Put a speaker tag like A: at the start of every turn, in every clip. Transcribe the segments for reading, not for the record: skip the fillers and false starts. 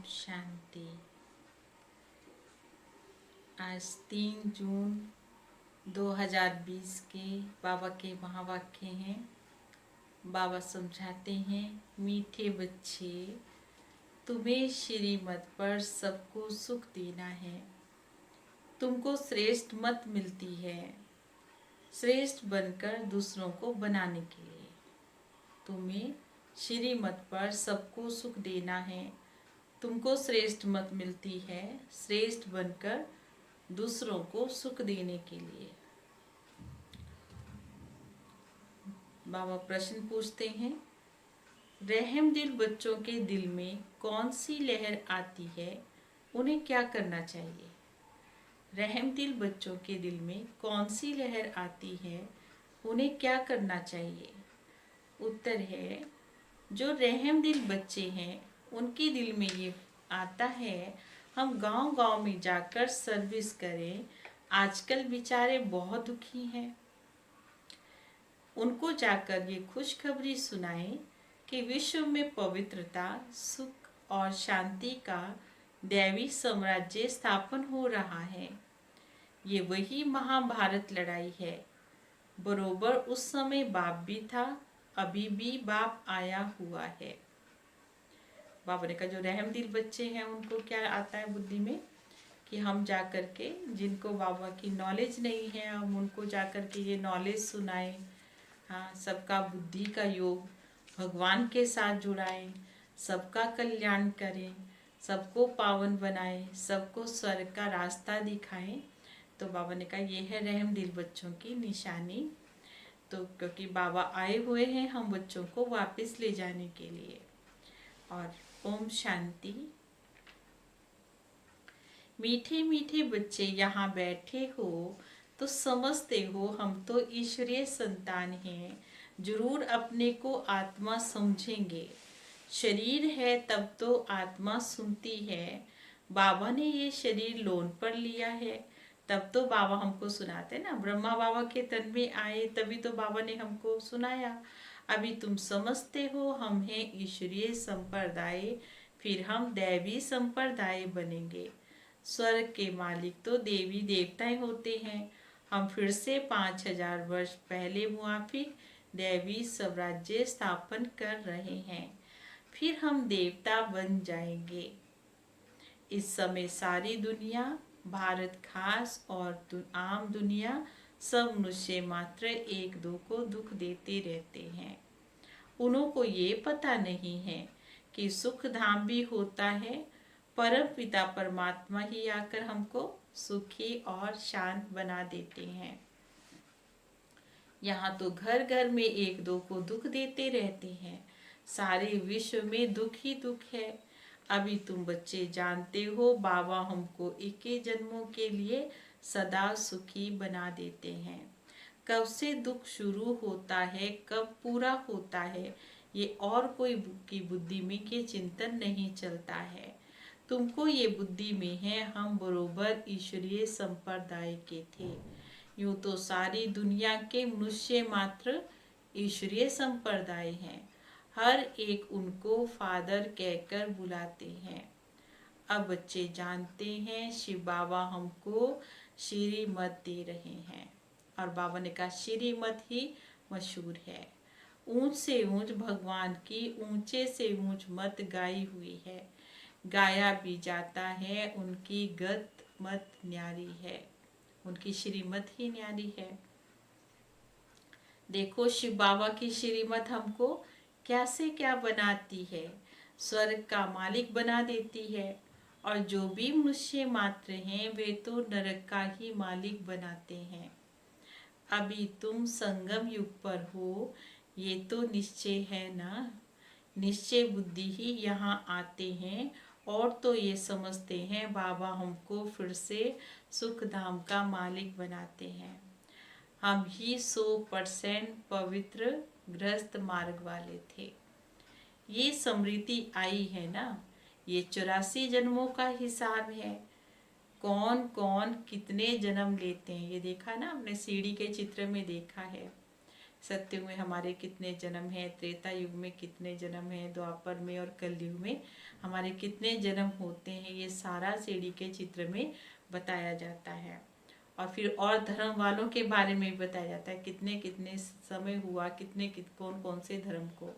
A: शांति। आज 3 जून 2020 के बाबा के महावाक्य हैं। बाबा समझाते हैं, मीठे बच्चे, तुम्हें श्रीमत पर सबको सुख देना है। तुमको श्रेष्ठ मत मिलती है श्रेष्ठ बनकर दूसरों को बनाने के लिए। तुम्हें श्रीमत पर सबको सुख देना है। तुमको श्रेष्ठ मत मिलती है श्रेष्ठ बनकर दूसरों को सुख देने के लिए। बाबा प्रश्न पूछते हैं, रहमदिल बच्चों के दिल में कौन सी लहर आती है, उन्हें क्या करना चाहिए? रहमदिल बच्चों के दिल में कौन सी लहर आती है, उन्हें क्या करना चाहिए? उत्तर है, जो रहमदिल बच्चे हैं उनके दिल में ये आता है, हम गांव-गांव में जाकर सर्विस करें। आजकल बेचारे बहुत दुखी हैं। उनको जाकर ये खुशखबरी सुनाएं कि विश्व में पवित्रता, सुख और शांति का दैवी साम्राज्य स्थापन हो रहा है। ये वही महाभारत लड़ाई है। बरोबर उस समय बाप भी था, अभी भी बाप आया हुआ है। बाबा ने कहा, जो रहमदिल बच्चे हैं उनको क्या आता है बुद्धि में कि हम जा कर के, जिनको बाबा की नॉलेज नहीं है, हम उनको जा कर के ये नॉलेज सुनाएं। हाँ, सबका बुद्धि का योग भगवान के साथ जुड़ाएं, सबका कल्याण करें, सबको पावन बनाएं, सबको स्वर्ग का रास्ता दिखाएं। तो बाबा ने कहा, ये है रहमदिल बच्चों की निशानी। तो क्योंकि बाबा आए हुए हैं हम बच्चों को वापस ले जाने के लिए। और ओम शांति। मीठे मीठे बच्चे यहाँ बैठे हो तो समझते हो हम तो ईश्वरीय संतान हैं। जरूर अपने को आत्मा समझेंगे। शरीर है तब तो आत्मा सुनती है। बाबा ने ये शरीर लोन पर लिया है, तब तो बाबा हमको सुनाते ना। ब्रह्मा बाबा के तन में आए तभी तो बाबा ने हमको सुनाया। अभी तुम समझते हो हम हैं ईश्वरीय संप्रदाय, फिर हम दैवी संप्रदाय बनेंगे। स्वर्ग के मालिक तो देवी देवताएं होते हैं। हम फिर से 5000 वर्ष पहले मुआफिक दैवी साम्राज्य स्थापन कर रहे हैं। फिर हम देवता बन जाएंगे। इस समय सारी दुनिया, भारत खास और आम दुनिया, सब मनुष्य मात्र एक दो को दुख देते रहते हैं। उन्हों को ये पता नहीं है कि सुख धाम भी होता है। परम पिता परमात्मा ही आकर हमको सुखी और शांत बना देते हैं। यहाँ तो घर घर में एक दो को दुख देते रहते हैं। सारे विश्व में दुख ही दुख है। अभी तुम बच्चे जानते हो बाबा हमको 21 जन्मों के लिए सदा सुखी बना देते हैं। कब से दुख शुरू होता है, कब पूरा होता है, ये और कोई की बुद्धि में के चिंतन नहीं चलता है। तुमको ये बुद्धि में है हम बरोबर ईश्वरीय संप्रदाय के थे। यूं तो सारी दुनिया के मनुष्य मात्र ईश्वरीय संप्रदाय हैं। हर एक उनको फादर कहकर बुलाते हैं। अब बच्चे जानते हैं शिव बाबा हमको श्रीमत दे रहे हैं। और बाबा ने कहा, श्रीमत ही मशहूर है। ऊंच से ऊंच भगवान की ऊंचे से ऊंच मत गाई हुई है। गाया भी जाता है, उनकी गत मत न्यारी है। उनकी श्रीमत ही न्यारी है। देखो शिव बाबा की श्रीमत हमको कैसे क्या बनाती है। स्वर्ग का मालिक बना देती है। और जो भी मनुष्य मात्र हैं वे तो नरक का ही मालिक बनाते हैं। अभी तुम संगम युग पर हो, ये तो निश्चय है ना। निश्चय बुद्धि ही यहाँ आते हैं और तो ये समझते हैं बाबा हमको फिर से सुख धाम का मालिक बनाते हैं। हम ही 100% पवित्र गृहस्थ मार्ग वाले थे। ये स्मृति आई है ना, ये 84 जन्मों का हिसाब है। कौन कौन कितने जन्म लेते हैं ये देखा ना, आपने सीढ़ी के चित्र में देखा है। सत्युग में हमारे कितने जन्म हैं, त्रेता युग में कितने जन्म हैं, द्वापर में और कलयुग में हमारे कितने जन्म होते हैं, ये सारा सीढ़ी के चित्र में बताया जाता है। और फिर और धर्म वालों के बारे में भी बताया जाता है, कितने कितने समय हुआ, कौन कौन से धर्म को।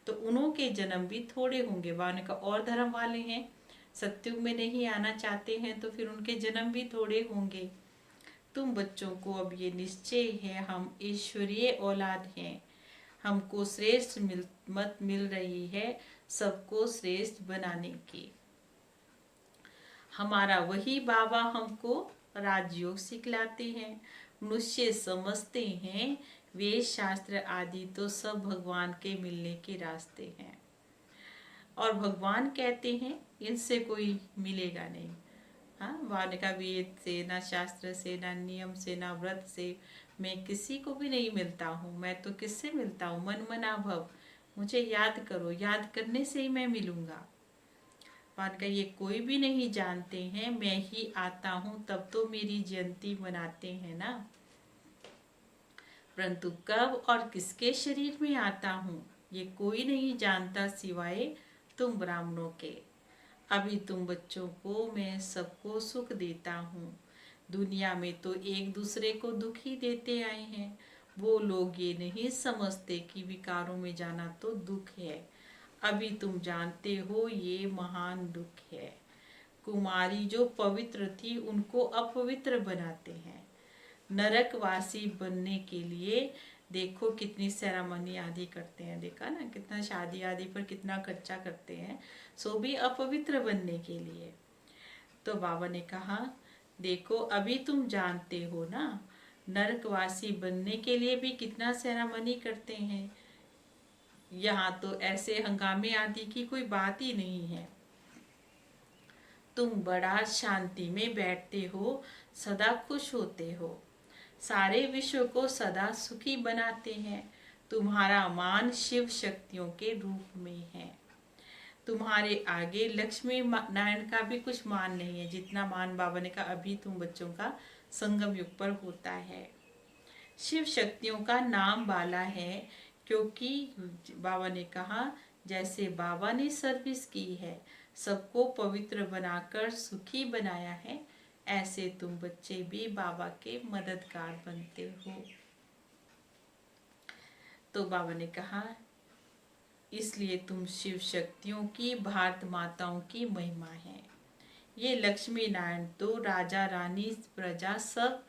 A: तो उन्हों के जन्म भी थोड़े होंगे। वाने का और धर्म वाले हैं, सत्युग में नहीं आना चाहते हैं, तो फिर उनके जन्म भी थोड़े होंगे। तुम बच्चों को अब ये निश्चय है, हम ईश्वरीय औलाद हैं, हमको श्रेष्ठ मत मिल रही है सबको श्रेष्ठ बनाने की। हमारा वही बाबा हमको राजयोग सिखलाते हैं। मनुष्य समझते हैं वेद शास्त्र आदि तो सब भगवान के मिलने के रास्ते हैं, और भगवान कहते हैं इनसे कोई मिलेगा नहीं। हाँ, वाने का वेद से, ना शास्त्र से, ना नियम से, ना व्रत से मैं किसी को भी नहीं मिलता हूँ। मैं तो किससे मिलता हूँ? मन मना भव, मुझे याद करो, याद करने से ही मैं मिलूंगा। वान का ये कोई भी नहीं जानते हैं, मैं ही आता हूँ तब तो मेरी जयंती मनाते हैं ना, परंतु कब और किसके शरीर में आता हूँ ये कोई नहीं जानता सिवाय तुम ब्राह्मणों के। अभी तुम बच्चों को मैं सबको सुख देता हूँ। दुनिया में तो एक दूसरे को दुख ही देते आए हैं। वो लोग ये नहीं समझते कि विकारों में जाना तो दुख है। अभी तुम जानते हो ये महान दुख है। कुमारी जो पवित्र थी उनको अपवित्र बनाते हैं। नरकवासी बनने के लिए देखो कितनी सेरेमनी आदि करते हैं, देखा ना, कितना शादी आदि पर कितना खर्चा करते हैं, सो भी अपवित्र बनने के लिए। तो बाबा ने कहा देखो अभी तुम जानते हो ना, नरकवासी बनने के लिए भी कितना सेरेमनी करते हैं। यहाँ तो ऐसे हंगामे आदि की कोई बात ही नहीं है। तुम बड़ा शांति में बैठते हो, सदा खुश होते हो, सारे विश्व को सदा सुखी बनाते हैं। तुम्हारा मान शिव शक्तियों के रूप में है। तुम्हारे आगे लक्ष्मी नारायण का भी कुछ मान नहीं है, जितना मान बाबा ने कहा अभी तुम बच्चों का संगम युग पर होता है। शिव शक्तियों का नाम बाला है, क्योंकि बाबा ने कहा जैसे बाबा ने सर्विस की है, सबको पवित्र बनाकर सुखी बनाया है, ऐसे तुम बच्चे भी बाबा के मददगार बनते हो। तो बाबा ने कहा इसलिए तुम शिव शक्तियों की, भारत माताओं की महिमा है। ये लक्ष्मी नारायण तो राजा रानी प्रजा सब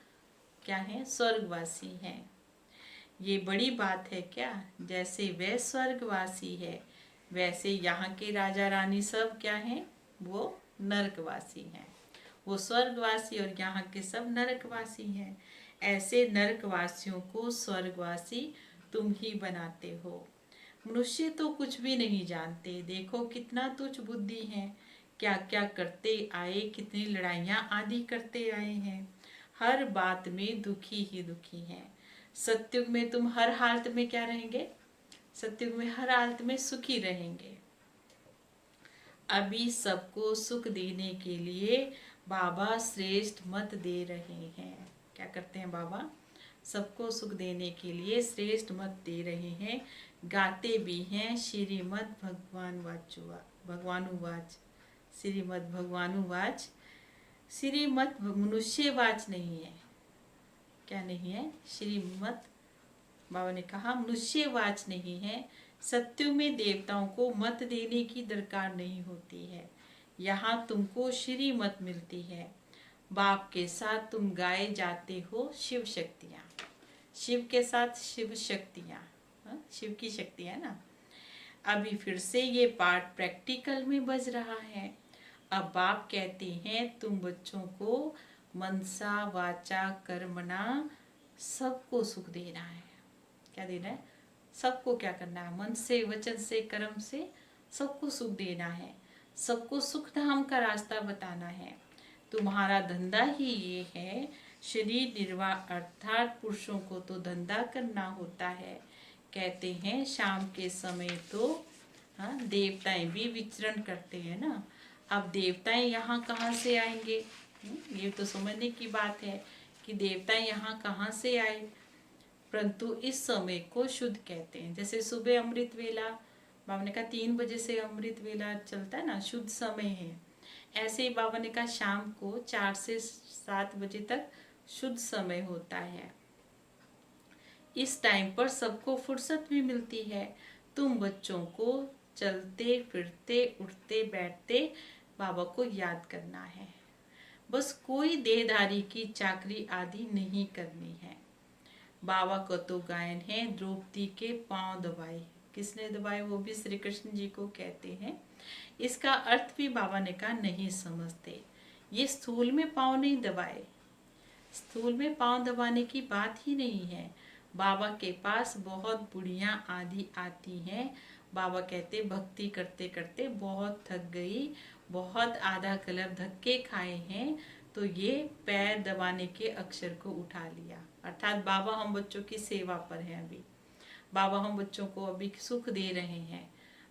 A: क्या है, स्वर्गवासी हैं। ये बड़ी बात है क्या? जैसे वे स्वर्गवासी है वैसे यहाँ के राजा रानी सब क्या हैं, वो नरकवासी हैं। वो स्वर्गवासी और यहाँ के सब नरकवासी हैं। ऐसे नरकवासियों को स्वर्गवासी तुम ही बनाते हो। मनुष्य तो कुछ भी नहीं जानते, देखो कितना तुच्छ बुद्धि है, क्या क्या करते आए, कितनी लड़ाइयाँ आदि करते आए हैं, हर बात में दुखी ही दुखी हैं। सत्युग में तुम हर हालत में क्या रहेंगे? सत्युग में हर हालत में सुखी रहेंगे। अभी सबको सुख देने के लिए बाबा श्रेष्ठ मत दे रहे हैं। क्या करते हैं बाबा? सबको सुख देने के लिए श्रेष्ठ मत दे रहे हैं। गाते भी हैं श्रीमद् भगवानुवाच, श्रीमद् भगवानुवाच। श्रीमद् मनुष्यवाच नहीं है, क्या नहीं है? श्रीमद् बाबा ने कहा मनुष्यवाच नहीं है। सत्युग में देवताओं को मत देने की दरकार नहीं होती है। यहाँ तुमको श्री मत मिलती है। बाप के साथ तुम गाए जाते हो शिव शक्तियाँ, शिव के साथ शिव शक्तियाँ, शिव की शक्ति है ना। अभी फिर से ये पाठ प्रैक्टिकल में बज रहा है। अब बाप कहते हैं तुम बच्चों को मनसा वाचा कर्मणा सबको सुख देना है। क्या देना है? सबको क्या करना है? मन से, वचन से, कर्म से सबको सुख देना है। सबको सुख धाम का रास्ता बताना है। तुम्हारा धंधा ही ये है। शरीर निर्वाह अर्थात पुरुषों को तो धंधा करना होता है। कहते हैं शाम के समय तो देवताएं भी विचरण करते हैं ना। अब देवताएं यहाँ कहाँ से आएंगे? ये तो समझने की बात है कि देवताएं यहाँ कहाँ से आए। परंतु इस समय को शुद्ध कहते हैं। जैसे सुबह अमृत वेला, बाबा ने कहा 3 बजे से अमृत वेला चलता है ना, शुद्ध समय है। ऐसे ही बाबा ने कहा शाम को 4 से 7 बजे तक शुद्ध समय होता है। इस टाइम पर सबको फुर्सत भी मिलती है। तुम बच्चों को चलते फिरते उठते बैठते बाबा को याद करना है। बस कोई देहधारी की चाकरी आदि नहीं करनी है। बाबा का तो गायन है, द्रौपदी के पांव दबाए। किसने दबाए? वो भी श्री कृष्ण जी को कहते हैं। इसका अर्थ भी बाबा ने कहा नहीं समझते। ये स्थूल में पांव नहीं दबाए, स्थूल में पांव दबाने की बात ही नहीं है। बाबा के पास बहुत बुढ़िया आदि आती हैं। बाबा कहते भक्ति करते करते बहुत थक गई, बहुत आधा कलर धक्के खाए हैं, तो ये पैर दबाने के अक्षर को उठा लिया। अर्थात बाबा हम बच्चों की सेवा पर हैं। अभी बाबा हम बच्चों को अभी सुख दे रहे हैं।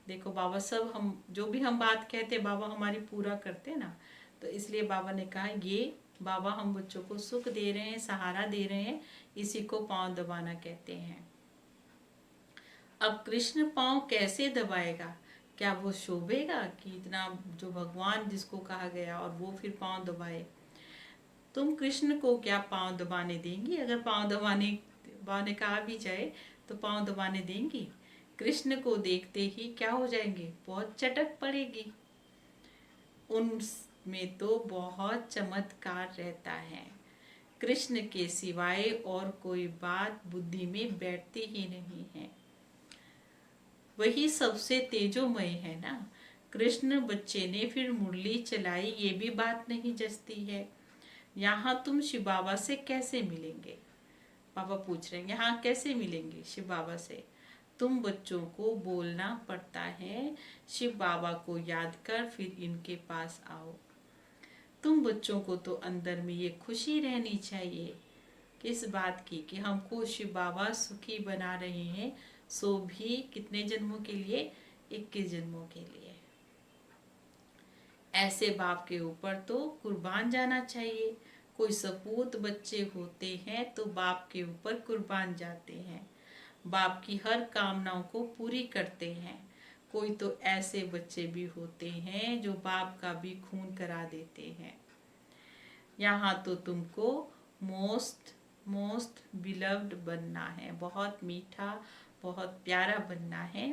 A: देखो बाबा सब हम जो भी हम बात कहते बाबा हमारी पूरा करते ना, तो इसलिए बाबा ने कहा ये बाबा हम बच्चों को सुख दे रहे हैं, सहारा दे रहे हैं, इसी को पांव दबाना कहते हैं। अब कृष्ण पांव कैसे दबाएगा? क्या वो शोभेगा कि इतना जो भगवान जिसको कहा गया और वो फिर पांव दबाए? तुम कृष्ण को क्या पांव दबाने देंगी? अगर पांव दबाने कहा भी जाए तो पांव दबाने देंगी? कृष्ण को देखते ही क्या हो जाएंगे? बहुत चटक पड़ेगी। उनमें तो बहुत चमत्कार रहता है। कृष्ण के सिवाय और कोई बात बुद्धि में बैठती ही नहीं है। वही सबसे तेजोमय है ना। कृष्ण बच्चे ने फिर मुरली चलाई, ये भी बात नहीं जचती है। यहाँ तुम शिव बाबा से कैसे मिलेंगे? बाबा पूछ रहे हैं यहाँ कैसे मिलेंगे शिव बाबा से? तुम बच्चों को बोलना पड़ता है, शिव बाबा को याद कर फिर इनके पास आओ। तुम बच्चों को तो अंदर में ये खुशी रहनी चाहिए किस बात की कि हमको शिव बाबा सुखी बना रहे हैं, सो भी कितने जन्मों के लिए? 21 जन्मों के लिए। ऐसे बाप के ऊपर तो कुर्बान जाना चाहिए। कोई सपूत बच्चे होते हैं तो बाप के ऊपर कुर्बान जाते हैं, बाप की हर कामनाओं को पूरी करते हैं। कोई तो ऐसे बच्चे भी होते हैं जो बाप का भी खून करा देते हैं। यहाँ तो तुमको मोस्ट मोस्ट बिलव्ड बनना है, बहुत मीठा बहुत प्यारा बनना है,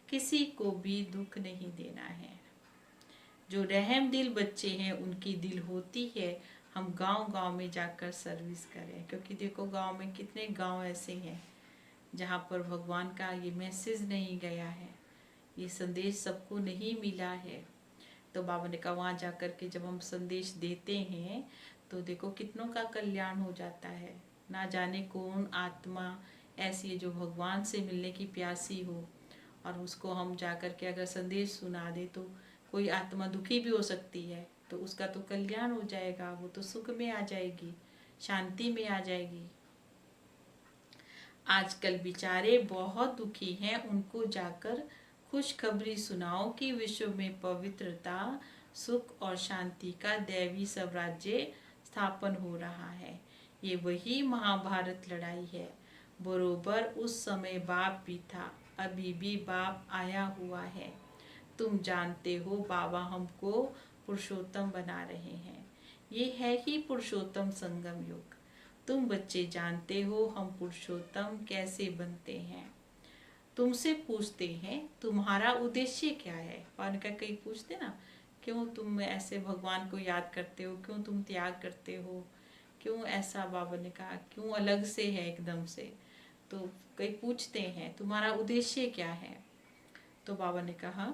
A: किसी को भी दुख नहीं देना है। जो रहम दिल बच्चे हैं उनकी दिल होती है हम गांव-गांव में जाकर सर्विस करें, क्योंकि देखो गांव में कितने गांव ऐसे हैं जहाँ पर भगवान का ये मैसेज नहीं गया है, ये संदेश सबको नहीं मिला है। तो बाबा ने कहा वहाँ जाकर के जब हम संदेश देते हैं तो देखो कितनों का कल्याण हो जाता है। ना जाने कौन आत्मा ऐसी है जो भगवान से मिलने की प्यासी हो, और उसको हम जाकर के अगर संदेश सुना दे तो कोई आत्मा दुखी भी हो सकती है, तो उसका तो कल्याण हो जाएगा, वो तो सुख में आ जाएगी, शांति में आ जाएगी। आजकल बेचारे बहुत दुखी हैं, उनको जाकर खुशखबरी सुनाओ कि विश्व में पवित्रता सुख और शांति का दैवी साम्राज्य स्थापन हो रहा है। ये वही महाभारत लड़ाई है। बरोबर उस समय बाप भी था, अभी भी बाप आया हुआ है। तुम जानते हो बाबा हमको पुरुषोत्तम बना रहे हैं। ये है ही पुरुषोत्तम संगम युग। तुम बच्चे जानते हो हम पुरुषोत्तम कैसे बनते हैं। तुमसे पूछते हैं तुम्हारा उद्देश्य क्या है? और का कहीं पूछते ना क्यों तुम ऐसे भगवान को याद करते हो, क्यों तुम त्याग करते हो, क्यों ऐसा? बाबा ने कहा क्यों अलग से है एकदम से। तो कई पूछते हैं तुम्हारा उद्देश्य क्या है? तो बाबा ने कहा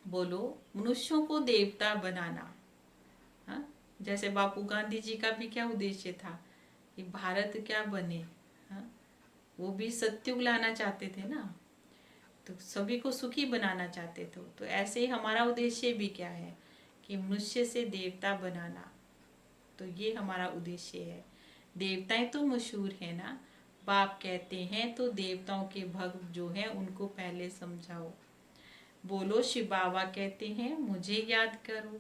A: बोलो मनुष्यों को देवता बनाना। हाँ, जैसे बापू गांधी जी का भी क्या उद्देश्य था कि भारत क्या बने। हाँ, वो भी सत्युग लाना चाहते थे ना, तो सभी को सुखी बनाना चाहते थे। तो ऐसे ही हमारा उद्देश्य भी क्या है कि मनुष्य से देवता बनाना। तो ये हमारा उद्देश्य है। देवताएं तो मशहूर है ना, बाप कहते हैं तो देवताओं के भक्त जो हैं उनको पहले समझाओ। बोलो शिव बाबा कहते हैं मुझे याद करो।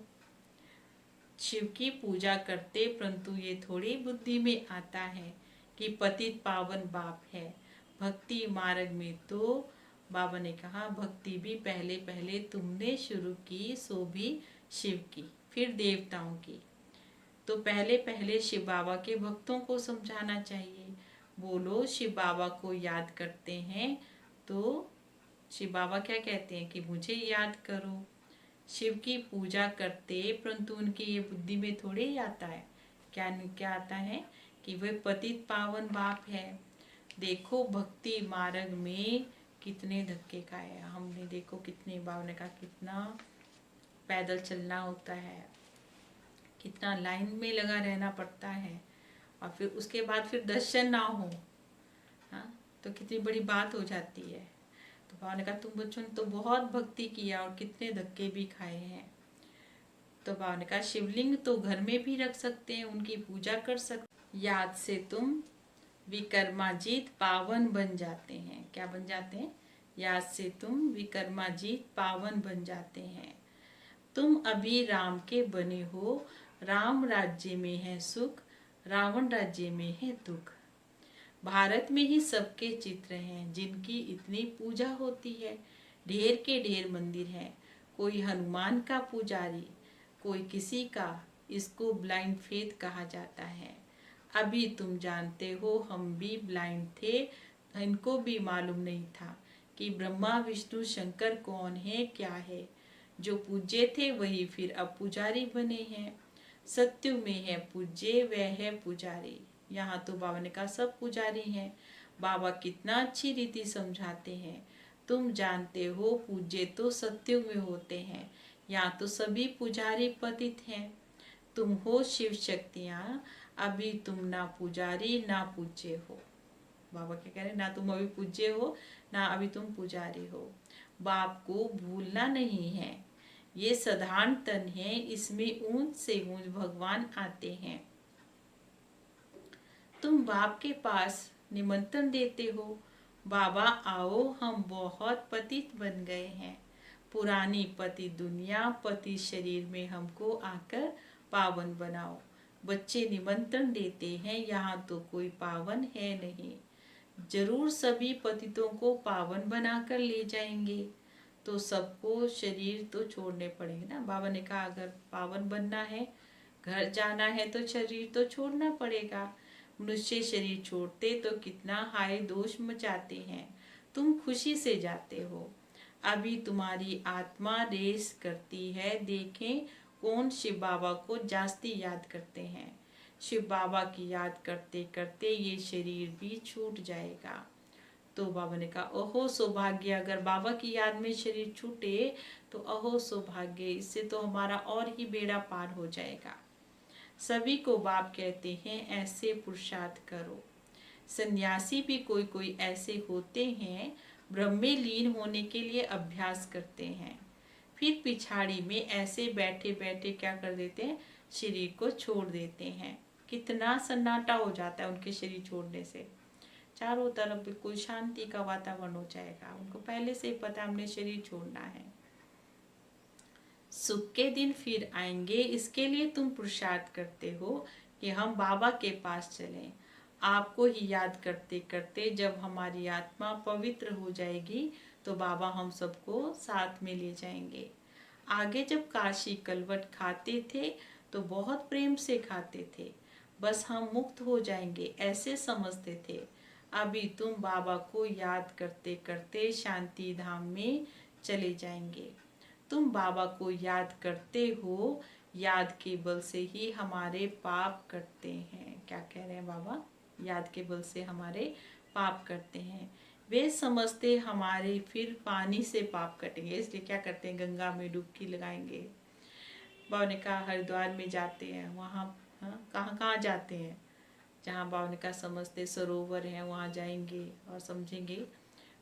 A: शिव की पूजा करते परंतु ये थोड़ी बुद्धि में आता है कि पतित पावन बाप है। भक्ति मार्ग में तो बाबा ने कहा भक्ति भी पहले पहले तुमने शुरू की, सो भी शिव की, फिर देवताओं की। तो पहले पहले शिव बाबा के भक्तों को समझाना चाहिए। बोलो शिव बाबा को याद करते हैं तो शिव बाबा क्या कहते हैं कि मुझे याद करो। शिव की पूजा करते, परंतु उनकी ये बुद्धि में थोड़े ही आता है। क्या क्या आता है कि वह पतित पावन बाप है। देखो भक्ति मार्ग में कितने धक्के खाए हमने, देखो कितने बाबा का कितना पैदल चलना होता है, कितना लाइन में लगा रहना पड़ता है, और फिर उसके बाद फिर दर्शन ना हो, हाँ, तो कितनी बड़ी बात हो जाती है। तो बाबा ने कहा तुम बच्चों ने तो बहुत भक्ति किया और कितने धक्के भी खाए हैं। तो बाबा ने कहा शिवलिंग तो घर में भी रख सकते हैं, उनकी पूजा कर सकते, याद से तुम विकर्माजीत पावन बन जाते हैं। क्या बन जाते हैं? याद से तुम विकर्माजीत पावन बन जाते हैं। तुम अभी राम के बने हो, राम राज्य में है सुख, रावण राज्य में है दुख। भारत में ही सबके चित्र हैं जिनकी इतनी पूजा होती है। ढेर के ढेर मंदिर हैं, कोई हनुमान का पुजारी, कोई किसी का, इसको ब्लाइंड फेथ कहा जाता है। अभी तुम जानते हो हम भी ब्लाइंड थे, इनको भी मालूम नहीं था कि ब्रह्मा विष्णु शंकर कौन है क्या है। जो पूज्य थे वही फिर अब पुजारी बने हैं। सत्य में है पूज्य, वह है पुजारी। यहाँ तो बाबा ने कहा सब पुजारी हैं। बाबा कितना अच्छी रीति समझाते हैं। तुम जानते हो पूज्य तो सत्य में होते हैं, यहाँ तो सभी पुजारी पतित हैं। तुम हो शिव शक्तियाँ, अभी तुम ना पुजारी ना पूज्य हो। बाबा क्या कह रहे हैं, ना तुम अभी पूज्य हो ना अभी तुम पुजारी हो। बाप को भूलना नहीं है। ये साधारण तन है, इसमें ऊंच से ऊंच भगवान आते हैं। तुम बाप के पास निमंत्रण देते हो, बाबा आओ हम बहुत पतित बन गए हैं। पुरानी पति दुनिया, पति शरीर में हमको आकर पावन बनाओ। बच्चे निमंत्रण देते हैं, यहाँ तो कोई पावन है नहीं। जरूर सभी पतितों को पावन बनाकर ले जाएंगे, तो सबको शरीर तो छोड़ने पड़ेंगे ना। बाबा ने कहा अगर पावन बनना है, घर जाना है तो शरीर तो छोड़ना पड़ेगा। मनुष्य शरीर छोड़ते तो कितना हाय दोष मचाते हैं। तुम खुशी से जाते हो। अभी तुम्हारी आत्मा रेस करती है, देखें कौन शिव बाबा को जास्ती याद करते हैं। शिव बाबा की याद करते करते ये शरीर भी छूट जाएगा। तो बाबा ने कहा अहो सौभाग्य, अगर बाबा की याद में शरीर छूटे तो अहो सौभाग्य, इससे तो हमारा और ही बेड़ा पार हो जाएगा। सभी को बाप कहते हैं ऐसे पुरुषार्थ करो। सन्यासी भी कोई कोई ऐसे होते हैं, ब्रह्म में लीन होने के लिए अभ्यास करते हैं, फिर पिछाड़ी में ऐसे बैठे बैठे क्या कर देते हैं, शरीर को छोड़ देते हैं। कितना सन्नाटा हो जाता है उनके शरीर छोड़ने से, चारों तरफ बिल्कुल शांति का वातावरण हो जाएगा। उनको पहले से ही पता हमने शरीर छोड़ना है। सुख के दिन फिर आएंगे, इसके लिए तुम पुरुषार्थ करते हो कि हम बाबा के पास चलें। आपको ही याद करते करते जब हमारी आत्मा पवित्र हो जाएगी तो बाबा हम सबको साथ में ले जाएंगे। आगे जब काशी कलवट खाते थे तो बहुत प्रेम से खाते थे, बस हम मुक्त हो जाएंगे ऐसे समझते थे। अभी तुम बाबा को याद करते करते शांति धाम में चले जाएंगे। तुम बाबा को याद करते हो, याद के बल से ही हमारे पाप कटते हैं। क्या कह रहे हैं बाबा? याद के बल से हमारे पाप करते हैं। वे समझते हमारे फिर पानी से पाप कटेंगे, इसलिए क्या करते हैं, गंगा में डुबकी लगाएंगे। बाबा ने कहा हरिद्वार में जाते हैं, वहाँ कहाँ कहाँ जाते हैं, जहाँ बाबा ने कहा समझते सरोवर हैं वहाँ जाएंगे और समझेंगे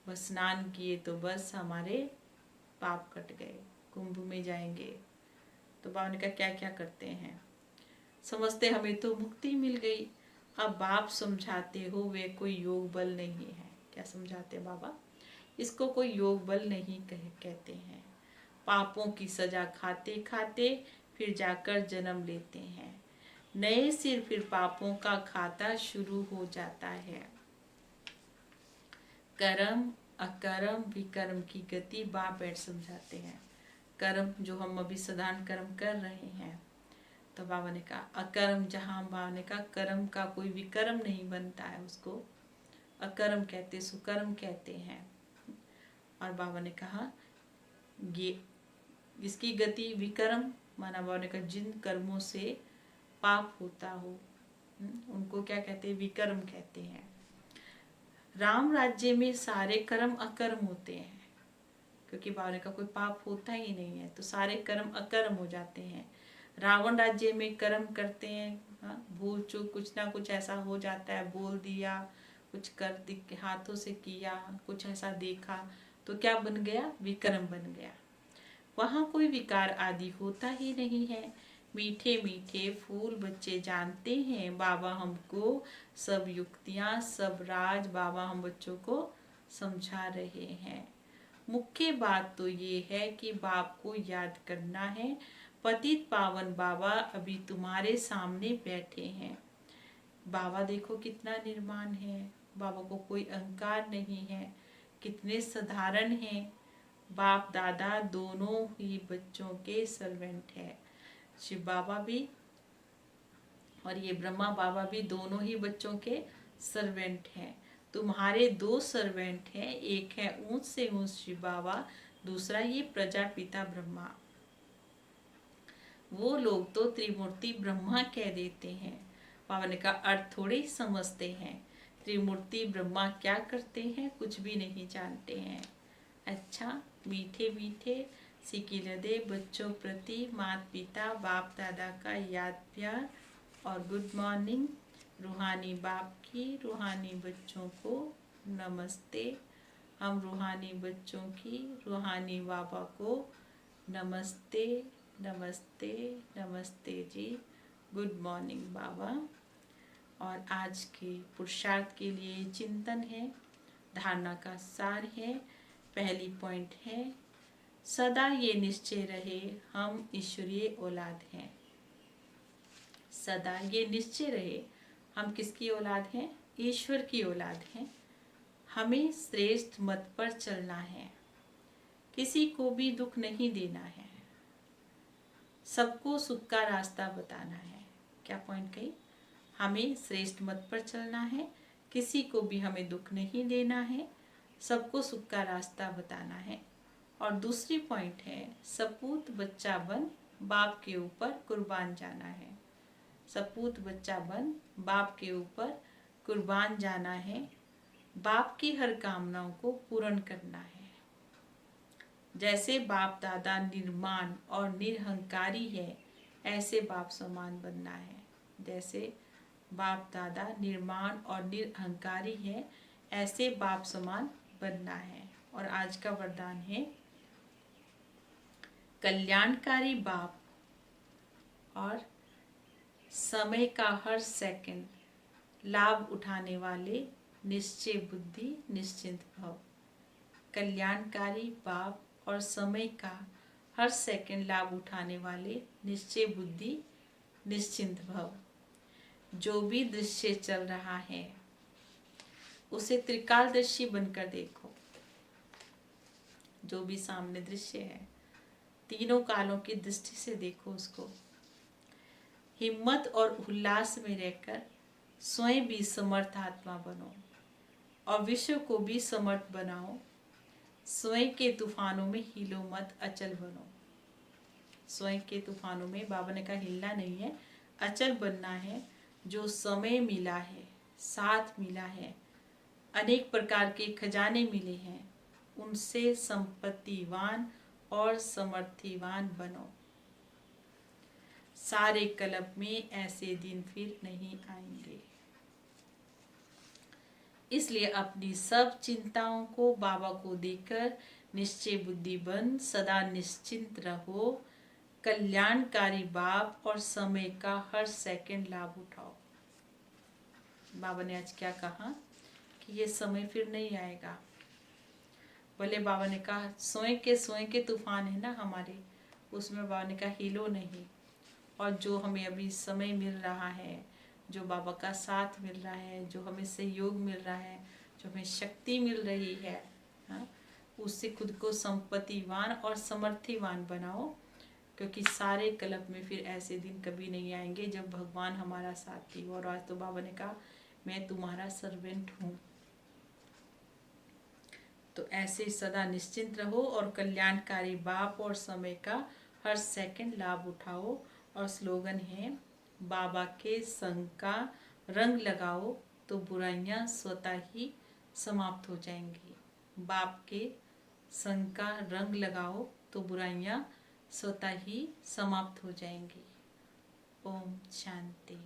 A: बस स्नान किए तो बस हमारे पाप कट गए। कुंभ में जाएंगे तो बाबा ने कहा क्या क्या करते हैं, समझते हमें तो मुक्ति मिल गई। अब बाप समझाते हो वे कोई योग बल नहीं है। क्या समझाते बाबा? इसको कोई योग बल नहीं कहते हैं। पापों की सजा खाते खाते फिर जाकर जन्म लेते हैं। नए सिर फिर पापों का खाता शुरू हो जाता है। कर्म अकर्म विकर्म की गति बाप बैठ समझाते हैं। कर्म जो हम अभी साधारण कर्म कर रहे हैं, तो बाबा ने कहा अकर्म, जहाँ बाबा ने कहा कर्म का कोई विकर्म नहीं बनता है, उसको अकर्म कहते, सुकर्म कहते हैं। और बाबा ने कहा ये इसकी गति विकर्म, माना बाबा ने कहा जिन कर्मों से पाप होता हो उनको क्या कहते हैं, विकर्म कहते हैं। राम राज्य में सारे कर्म अकर्म होते हैं, क्योंकि बाबा ने कहा कोई पाप होता ही नहीं है, तो सारे कर्म अकर्म हो जाते हैं। रावण राज्य में कर्म करते हैं, भूल चूक कुछ ना कुछ ऐसा हो जाता है, बोल दिया, कुछ कर हाथों से किया, कुछ ऐसा देखा, तो क्या बन गया, विकर्म बन गया। वहाँ कोई विकार आदि होता ही नहीं है। मीठे मीठे फूल बच्चे जानते हैं, बाबा हमको सब युक्तियाँ सब राज बाबा हम बच्चों को समझा रहे हैं। मुख्य बात तो ये है कि बाप को याद करना है। पतित पावन बाबा अभी तुम्हारे सामने बैठे हैं। बाबा देखो कितना निर्माण है, बाबा को कोई अहंकार नहीं है, कितने साधारण हैं। बाप दादा दोनों ही बच्चों के सर्वेंट है। शिव बाबा भी और ये ब्रह्मा बाबा भी दोनों ही बच्चों के सर्वेंट हैं। तुम्हारे दो सर्वेंट हैं, एक है ऊंच से ऊंच शिव बाबा, दूसरा ये प्रजापिता ब्रह्मा। वो लोग तो त्रिमूर्ति ब्रह्मा कह देते हैं, बाबा ने कहा अर्थ थोड़े ही समझते हैं। त्रिमूर्ति ब्रह्मा क्या करते हैं, कुछ भी नहीं जानते हैं। अच्छा, मीठे मीठे सिकिल दे बच्चों प्रति माता पिता बाप दादा का याद प्यार और गुड मॉर्निंग। रूहानी बाप की रूहानी बच्चों को नमस्ते। हम रूहानी बच्चों की रूहानी बाबा को नमस्ते नमस्ते नमस्ते जी। गुड मॉर्निंग बाबा। और आज के पुरुषार्थ के लिए चिंतन है, धारणा का सार है। पहली पॉइंट है, सदा ये निश्चय रहे हम ईश्वरीय औलाद हैं। सदा ये निश्चय रहे हम किसकी औलाद हैं, ईश्वर की औलाद हैं। हमें श्रेष्ठ मत पर चलना है, किसी को भी दुख नहीं देना है, सबको सुख का रास्ता बताना है। क्या पॉइंट कही, हमें श्रेष्ठ मत पर चलना है, किसी को भी हमें दुख नहीं देना है, सबको सुख का रास्ता बताना है। और दूसरी पॉइंट है, सपूत बच्चा बन बाप के ऊपर कुर्बान जाना है। सपूत बच्चा बन बाप के ऊपर कुर्बान जाना है, बाप की हर कामनाओं को पूर्ण करना है। जैसे बाप दादा निर्माण और निरहंकारी है, ऐसे बाप समान बनना है। जैसे बाप दादा निर्माण और निरहंकारी है, ऐसे बाप समान बनना है। और आज का वरदान है, कल्याणकारी बाप और समय का हर सेकंड लाभ उठाने वाले निश्चय बुद्धि निश्चिंत भव। कल्याणकारी बाप और समय का हर सेकंड लाभ उठाने वाले निश्चय बुद्धि निश्चिंत भव। जो भी दृश्य चल रहा है उसे त्रिकालदर्शी बनकर देखो। जो भी सामने दृश्य है, तीनों कालों की दृष्टि से देखो उसको। हिम्मत और उल्लास में रहकर स्वयं भी समर्थ आत्मा बनो और विश्व को भी समर्थ बनाओ। स्वयं के तूफानों में हिलो मत, अचल बनो। स्वयं के तूफानों में बाबा ने कहा हिलना नहीं है, अचल बनना है। जो समय मिला है, साथ मिला है, अनेक प्रकार के खजाने मिले हैं, उनसे संपत्तिवान और समर्थिवान बनो। सारे कल्प में ऐसे दिन फिर नहीं आएंगे। इसलिए अपनी सब चिंताओं को बाबा को देकर निश्चय बुद्धि बन सदा निश्चिंत रहो। कल्याणकारी बाप और समय का हर सेकंड लाभ उठाओ। बाबा ने आज क्या कहा कि ये समय फिर नहीं आएगा। भले बाबा ने कहा स्वयं के तूफान है ना हमारे, उसमें बाबा ने कहा हिलो नहीं, और जो हमें अभी समय मिल रहा है, जो बाबा का साथ मिल रहा है, जो हमें सहयोग मिल रहा है, जो हमें शक्ति मिल रही है, हाँ, उससे खुद को संपत्तिवान और समर्थिवान बनाओ, क्योंकि सारे कल्प में फिर ऐसे दिन कभी नहीं आएंगे जब भगवान हमारा साथी हो। और आज तो बाबा ने कहा मैं तुम्हारा सर्वेंट हूँ। तो ऐसे सदा निश्चिंत रहो और कल्याणकारी बाप और समय का हर सेकंड लाभ उठाओ। और स्लोगन है, बाबा के संग का रंग लगाओ तो बुराइयां स्वतः ही समाप्त हो जाएंगी। बाप के संग का रंग लगाओ तो बुराइयां स्वतः ही समाप्त हो जाएंगी। ओम शांति।